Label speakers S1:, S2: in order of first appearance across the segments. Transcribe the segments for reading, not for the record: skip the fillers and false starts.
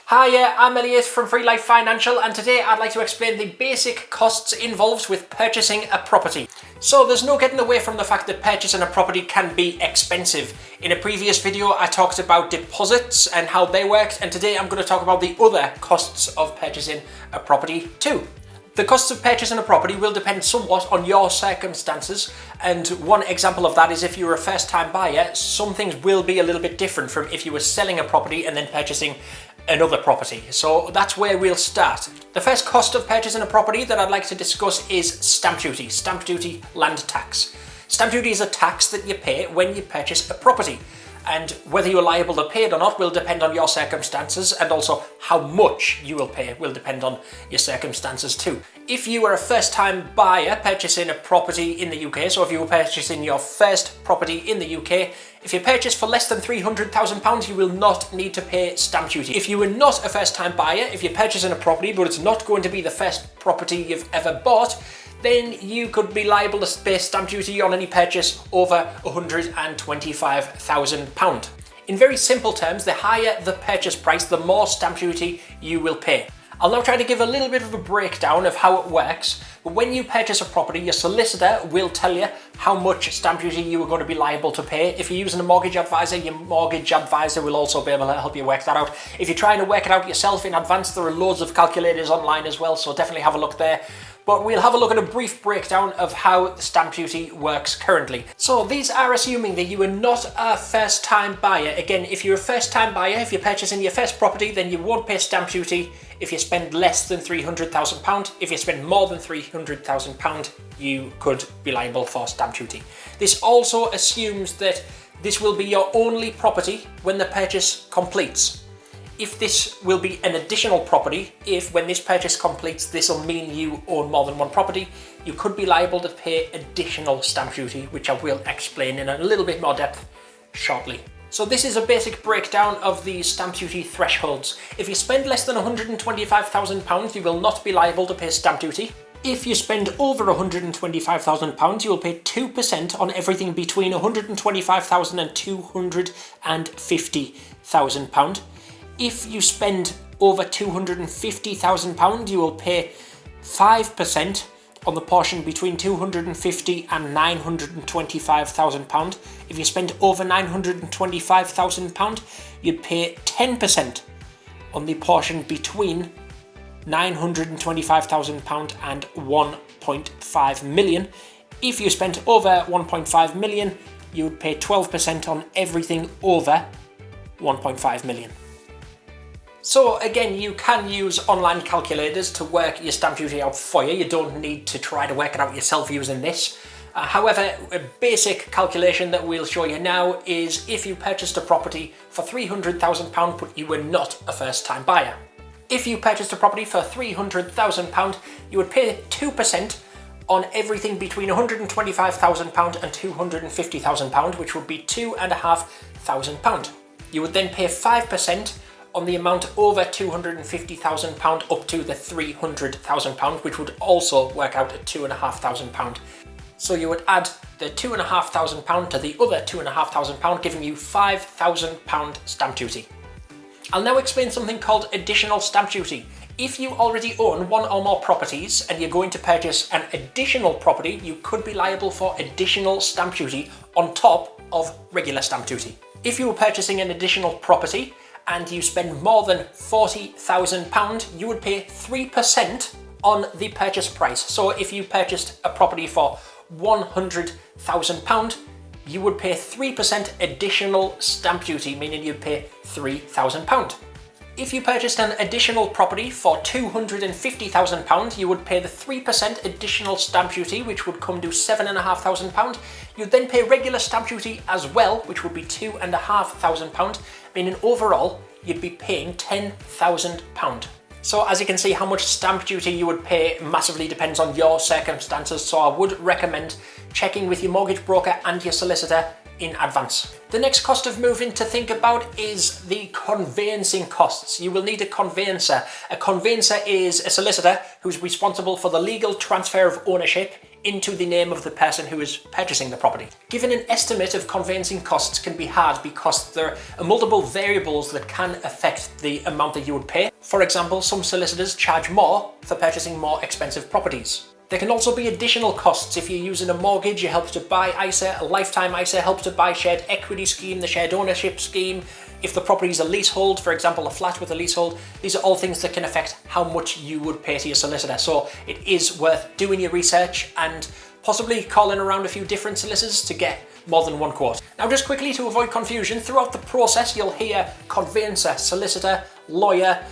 S1: Hi, I'm Elliot from Free Life Financial, and today I'd like to explain the basic costs involved with purchasing a property. So there's no getting away from the fact that purchasing a property can be expensive. In a previous video I talked about deposits and how they worked, and today I'm going to talk about the other costs of purchasing a property too. The costs of purchasing a property will depend somewhat on your circumstances, and one example of that is if you're a first-time buyer, some things will be a little bit different from if you were selling a property and then purchasing another property. So that's where we'll start. The first cost of purchasing a property that I'd like to discuss is stamp duty, land tax. Stamp duty is a tax that you pay when you purchase a property, and whether you're liable to pay it or not will depend on your circumstances, and also how much you will pay will depend on your circumstances too. If you are a first-time buyer purchasing a property in the UK, so if you were purchasing your first property in the UK, if you purchase for less than £300,000, you will not need to pay stamp duty. If you are not a first-time buyer, if you're purchasing a property but it's not going to be the first property you've ever bought, then you could be liable to pay stamp duty on any purchase over £125,000. In very simple terms, the higher the purchase price, the more stamp duty you will pay. I'll now try to give a little bit of a breakdown of how it works. But when you purchase a property, your solicitor will tell you how much stamp duty you are going to be liable to pay. If you're using a mortgage advisor, your mortgage advisor will also be able to help you work that out. If you're trying to work it out yourself in advance, there are loads of calculators online as well, so definitely have a look there. But we'll have a look at a brief breakdown of how the stamp duty works currently. So these are assuming that you are not a first-time buyer. Again, if you're a first-time buyer, if you're purchasing your first property, then you won't pay stamp duty if you spend less than £300,000. If you spend more than £300,000, you could be liable for stamp duty. This also assumes that this will be your only property when the purchase completes. If this will be an additional property, if when this purchase completes, this will mean you own more than one property, you could be liable to pay additional stamp duty, which I will explain in a little bit more depth shortly. So this is a basic breakdown of the stamp duty thresholds. If you spend less than £125,000, you will not be liable to pay stamp duty. If you spend over £125,000, you will pay 2% on everything between £125,000 and £250,000. If you spend over £250,000, you will pay 5% on the portion between £250,000 and £925,000. If you spend over £925,000, you'd pay 10% on the portion between £925,000 and £1.5 million. If you spent over £1.5 million, you would pay 12% on everything over £1.5 million. So again, you can use online calculators to work your stamp duty out for you. You don't need to try to work it out yourself using this. However, a basic calculation that we'll show you now is if you purchased a property for £300,000 but you were not a first-time buyer. If you purchased a property for £300,000, you would pay 2% on everything between £125,000 and £250,000, which would be £2,500. You would then pay 5% on the amount over £250,000 up to the £300,000, which would also work out at £2,500. So you would add the £2,500 to the other £2,500, giving you £5,000 stamp duty. I'll now explain something called additional stamp duty. If you already own one or more properties and you're going to purchase an additional property, you could be liable for additional stamp duty on top of regular stamp duty. If you were purchasing an additional property and you spend more than £40,000, you would pay 3% on the purchase price. So if you purchased a property for £100,000, you would pay 3% additional stamp duty, meaning you'd pay £3,000. If you purchased an additional property for £250,000, you would pay the 3% additional stamp duty, which would come to £7,500. You'd then pay regular stamp duty as well, which would be £2,500, meaning overall you'd be paying £10,000. So as you can see, how much stamp duty you would pay massively depends on your circumstances, so I would recommend checking with your mortgage broker and your solicitor in advance. The next cost of moving to think about is the conveyancing costs. You will need a conveyancer. A conveyancer is a solicitor who's responsible for the legal transfer of ownership into the name of the person who is purchasing the property. Giving an estimate of conveyancing costs can be hard because there are multiple variables that can affect the amount that you would pay. For example, some solicitors charge more for purchasing more expensive properties. There can also be additional costs. If you're using a mortgage, you help to buy ISA, a lifetime ISA helps to buy shared equity scheme, the shared ownership scheme. If the property is a leasehold, for example, a flat with a leasehold, these are all things that can affect how much you would pay to your solicitor. So it is worth doing your research and possibly calling around a few different solicitors to get more than one quote. Now, just quickly to avoid confusion, throughout the process, you'll hear conveyancer, solicitor, lawyer.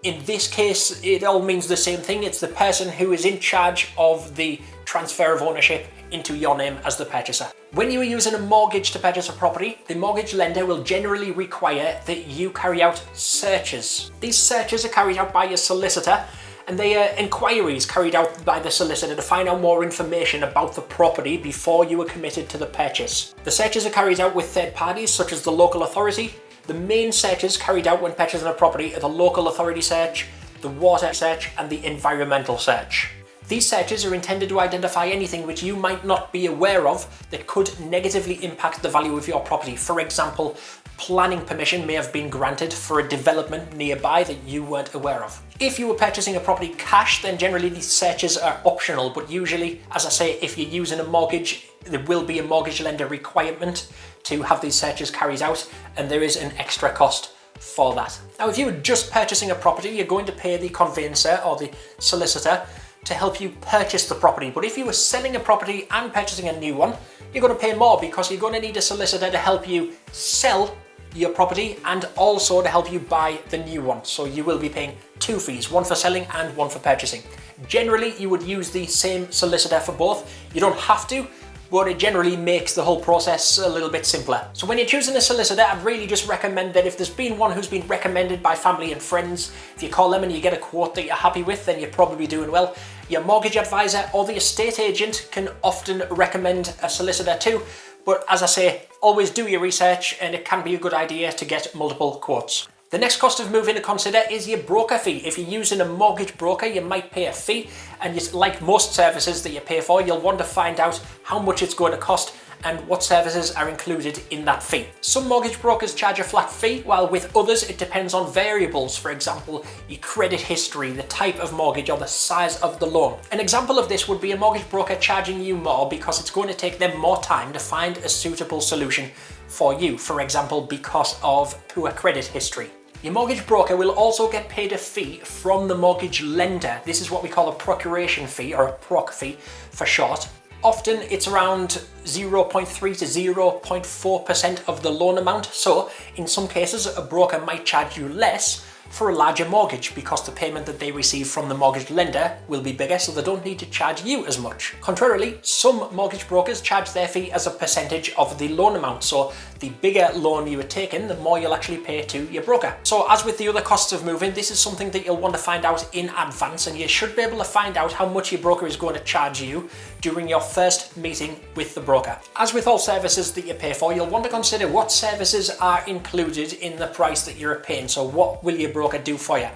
S1: In this case, it all means the same thing. It's the person who is in charge of the transfer of ownership into your name as the purchaser. When you are using a mortgage to purchase a property, the mortgage lender will generally require that you carry out searches. These searches are carried out by your solicitor, and they are inquiries carried out by the solicitor to find out more information about the property before you are committed to the purchase. The searches are carried out with third parties such as the local authority. The main searches carried out when purchasing a property are the local authority search, the water search, and the environmental search. These searches are intended to identify anything which you might not be aware of that could negatively impact the value of your property. For example, planning permission may have been granted for a development nearby that you weren't aware of. If you were purchasing a property cash, then generally these searches are optional, but usually, as I say, if you're using a mortgage, there will be a mortgage lender requirement to have these searches carried out, and there is an extra cost for that. Now, if you were just purchasing a property, you're going to pay the conveyancer or the solicitor to help you purchase the property. But if you were selling a property and purchasing a new one, you're going to pay more because you're going to need a solicitor to help you sell your property and also to help you buy the new one. So you will be paying two fees, one for selling and one for purchasing. Generally, you would use the same solicitor for both. You don't have to, but it generally makes the whole process a little bit simpler. So when you're choosing a solicitor, I'd really just recommend that if there's been one who's been recommended by family and friends, if you call them and you get a quote that you're happy with, then you're probably doing well. Your mortgage advisor or the estate agent can often recommend a solicitor too. But as I say, always do your research, and it can be a good idea to get multiple quotes. The next cost of moving to consider is your broker fee. If you're using a mortgage broker, you might pay a fee, and like most services that you pay for, you'll want to find out how much it's going to cost and what services are included in that fee. Some mortgage brokers charge a flat fee, while with others it depends on variables. For example, your credit history, the type of mortgage, or the size of the loan. An example of this would be a mortgage broker charging you more because it's going to take them more time to find a suitable solution for you. For example, because of poor credit history. Your mortgage broker will also get paid a fee from the mortgage lender. This is what we call a procuration fee, or a proc fee for short. Often it's around 0.3 to 0.4% of the loan amount. So in some cases, a broker might charge you less for a larger mortgage because the payment that they receive from the mortgage lender will be bigger, so they don't need to charge you as much. Contrarily, some mortgage brokers charge their fee as a percentage of the loan amount. So the bigger loan you are taking, the more you'll actually pay to your broker. So as with the other costs of moving, this is something that you'll want to find out in advance, and you should be able to find out how much your broker is going to charge you during your first meeting with the broker. As with all services that you pay for, you'll want to consider what services are included in the price that you're paying. So what will your broker do for you?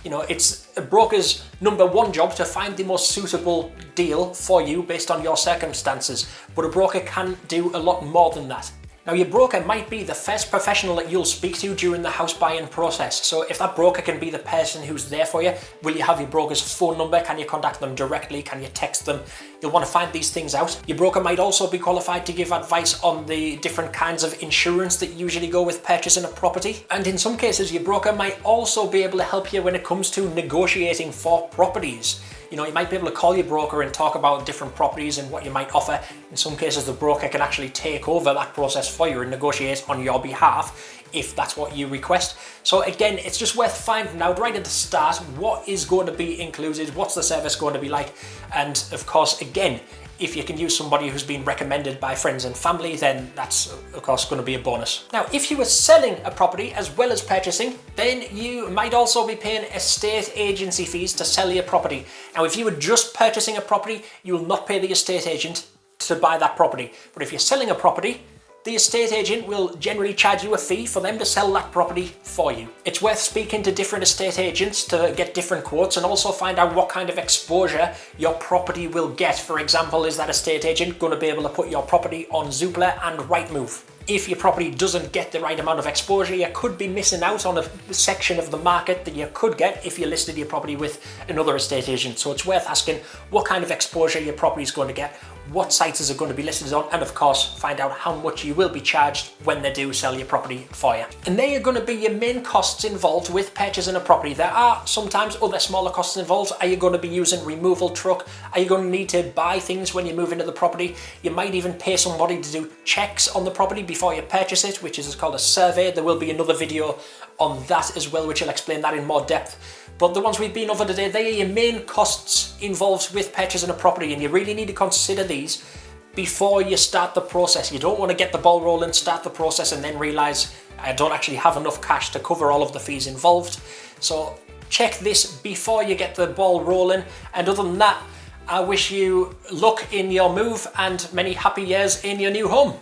S1: You know, it's a broker's number one job to find the most suitable deal for you based on your circumstances, but a broker can do a lot more than that. Now, your broker might be the first professional that you'll speak to during the house buying process. So if that broker can be the person who's there for you, will you have your broker's phone number? Can you contact them directly? Can you text them? You'll want to find these things out. Your broker might also be qualified to give advice on the different kinds of insurance that usually go with purchasing a property. And in some cases, your broker might also be able to help you when it comes to negotiating for properties. You know, you might be able to call your broker and talk about different properties and what you might offer. In some cases, the broker can actually take over that process for you and negotiate on your behalf if that's what you request. So again, it's just worth finding out right at the start what is going to be included, what's the service going to be like, and of course, again, if you can use somebody who's been recommended by friends and family, then that's of course going to be a bonus. Now, if you were selling a property as well as purchasing, then you might also be paying estate agency fees to sell your property. Now, if you were just purchasing a property, you will not pay the estate agent to buy that property. But if you're selling a property, the estate agent will generally charge you a fee for them to sell that property for you. It's worth speaking to different estate agents to get different quotes and also find out what kind of exposure your property will get. For example, is that estate agent going to be able to put your property on Zoopla and Rightmove? If your property doesn't get the right amount of exposure, you could be missing out on a section of the market that you could get if you listed your property with another estate agent. So it's worth asking what kind of exposure your property is going to get, what sites is it going to be listed on, and of course find out how much you will be charged when they do sell your property for you. And they are going to be your main costs involved with purchasing a property. There are sometimes other smaller costs involved. Are you going to be using removal truck? Are you going to need to buy things when you move into the property? You might even pay somebody to do checks on the property before you purchase it, which is called a survey. There will be another video on that as well, which will explain that in more depth. But the ones we've been over today, they are your main costs involved with purchasing a property, and you really need to consider these before you start the process. You don't want to get the ball rolling, start the process, and then realise I don't actually have enough cash to cover all of the fees involved. So check this before you get the ball rolling. And other than that, I wish you luck in your move and many happy years in your new home.